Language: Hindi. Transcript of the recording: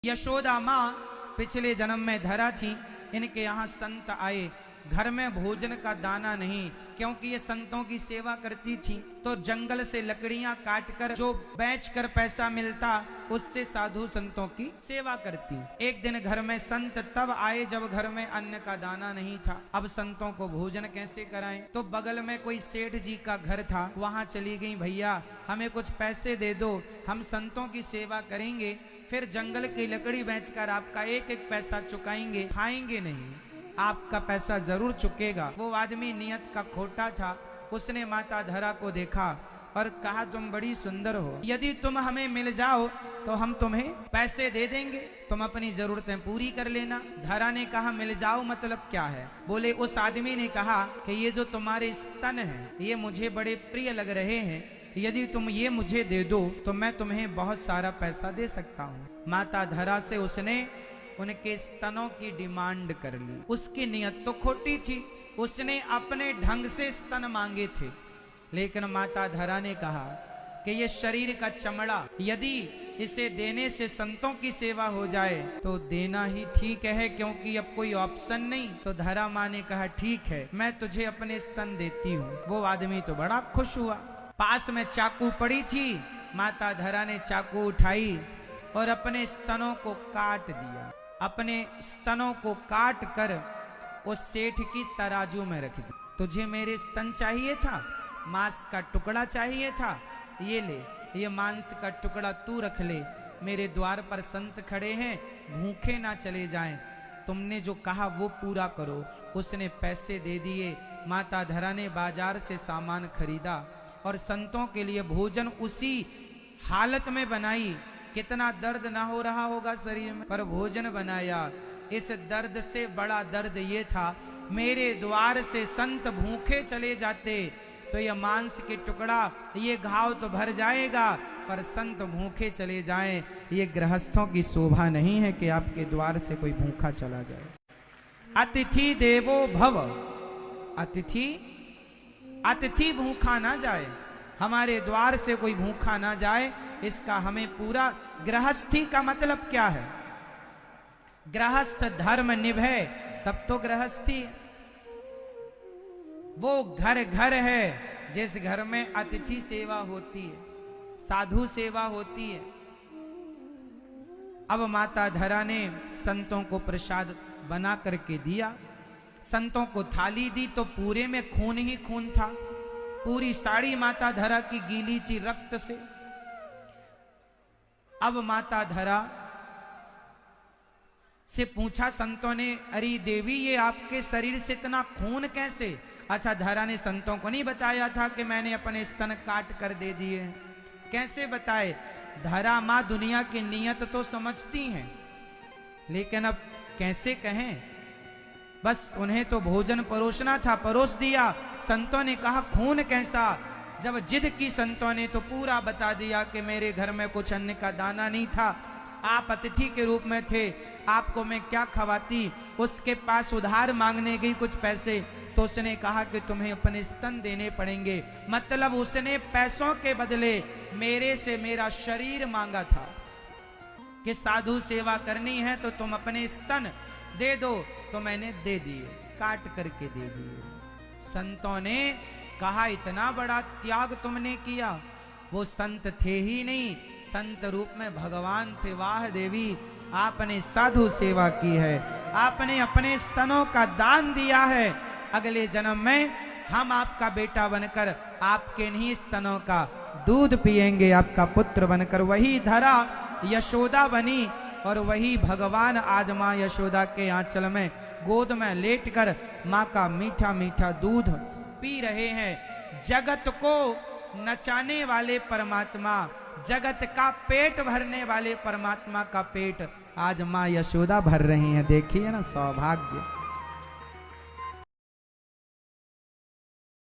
यशोदा माँ पिछले जन्म में धरा थी। इनके यहाँ संत आए, घर में भोजन का दाना नहीं, क्योंकि ये संतों की सेवा करती थी। तो जंगल से लकड़ियां काटकर जो बेचकर पैसा मिलता उससे साधु संतों की सेवा करती। एक दिन घर में संत तब आए जब घर में अन्न का दाना नहीं था। अब संतों को भोजन कैसे कराएं? तो बगल में कोई सेठ जी का घर था, वहां चली गई, भैया हमें कुछ पैसे दे दो, हम संतों की सेवा करेंगे, फिर जंगल की लकड़ी बेचकर आपका एक एक पैसा चुकाएंगे, खाएंगे नहीं, आपका पैसा जरूर चुकेगा। वो आदमी नियत का खोटा था। उसने माता धरा को देखा और कहा, तुम बड़ी सुंदर हो, यदि तुम हमें मिल जाओ तो हम तुम्हें पैसे दे देंगे, तुम अपनी जरूरतें पूरी कर लेना। धरा ने कहा, मिल जाओ मतलब क्या है? बोले, उस आदमी ने कहा कि ये जो तुम्हारे स्तन हैं ये मुझे बड़े प्रिय लग रहे हैं, यदि तुम ये मुझे दे दो तो मैं तुम्हें बहुत सारा पैसा दे सकता हूँ। माता धरा से उसने उनके स्तनों की डिमांड कर ली। उसकी नियत तो खोटी थी, उसने अपने ढंग से स्तन मांगे थे, लेकिन माता धरा ने कहा कि ये शरीर का चमड़ा, यदि इसे देने से संतों की सेवा हो जाए तो देना ही ठीक है, क्योंकि अब कोई ऑप्शन नहीं। तो धरा माँ ने कहा, ठीक है, मैं तुझे अपने स्तन देती हूँ। वो आदमी तो बड़ा खुश हुआ। पास में चाकू पड़ी थी, माता धरा ने चाकू उठाई और अपने स्तनों को काट दिया। अपने स्तनों को काट कर उस सेठ की तराजू में रख दी। तुझे मेरे स्तन चाहिए था, मांस का टुकड़ा चाहिए था, ये ले, ये मांस का टुकड़ा तू रख ले। मेरे द्वार पर संत खड़े हैं, भूखे ना चले जाएं, तुमने जो कहा वो पूरा करो। उसने पैसे दे दिए। माता धरा ने बाजार से सामान खरीदा और संतों के लिए भोजन उसी हालत में बनाई। कितना दर्द ना हो रहा होगा शरीर में, पर भोजन बनाया। इस दर्द से बड़ा दर्द ये था, मेरे द्वार से संत भूखे चले जाते तो ये मांस के टुकड़ा, ये घाव तो भर जाएगा, पर संत भूखे चले जाएं, ये गृहस्थों की शोभा नहीं है कि आपके द्वार से कोई भूखा चला जाए। अतिथि देवो भव, अतिथि भूखा ना जाए, हमारे द्वार से कोई भूखा ना जाए, इसका हमें पूरा। गृहस्थी का मतलब क्या है? गृहस्थ धर्म निभे तब तो गृहस्थी है। वो घर घर है जिस घर में अतिथि सेवा होती है, साधु सेवा होती है। अब माता धरा ने संतों को प्रसाद बना करके दिया। संतों को थाली दी तो पूरे में खून ही खून था। पूरी साड़ी माता धरा की गीली थी रक्त से। अब माता धरा से पूछा संतों ने, अरे देवी ये आपके शरीर से इतना खून कैसे? अच्छा, धरा ने संतों को नहीं बताया था कि मैंने अपने स्तन काट कर दे दिए। कैसे बताए? धरा माँ दुनिया की नियत तो समझती हैं, लेकिन अब कैसे कहें? बस उन्हें तो भोजन परोसना था, परोस दिया। संतों ने कहा, खून कैसा? जब जिद की संतों ने तो पूरा बता दिया कि मेरे घर में कुछ अन्न का दाना नहीं था, आप अतिथि के रूप में थे, आपको मैं क्या खवाती। उसके पास उधार मांगने गई कुछ पैसे, तो उसने कहा कि तुम्हें अपने स्तन देने पड़ेंगे। मतलब उसने पैसों के बदले मेरे से मेरा शरीर मांगा था कि साधु सेवा करनी है तो तुम अपने स्तन दे दो, तो मैंने दे दिए, काट करके दे दिए। संतों ने कहा, इतना बड़ा त्याग तुमने किया। वो संत थे ही नहीं, संत रूप में भगवान थे। वाह देवी, आपने साधु सेवा की है, आपने अपने स्तनों का दान दिया है। अगले जन्म में हम आपका बेटा बनकर आपके नहीं स्तनों का दूध पिएंगे, आपका पुत्र बनकर। वही धरा यशोदा बनी और वही भगवान आज माँ यशोदा के आंचल में गोद में लेटकर माँ का मीठा मीठा दूध पी रहे हैं। जगत को नचाने वाले परमात्मा, जगत का पेट भरने वाले परमात्मा का पेट आज माँ यशोदा भर रही हैं। देखिए ना, सौभाग्य।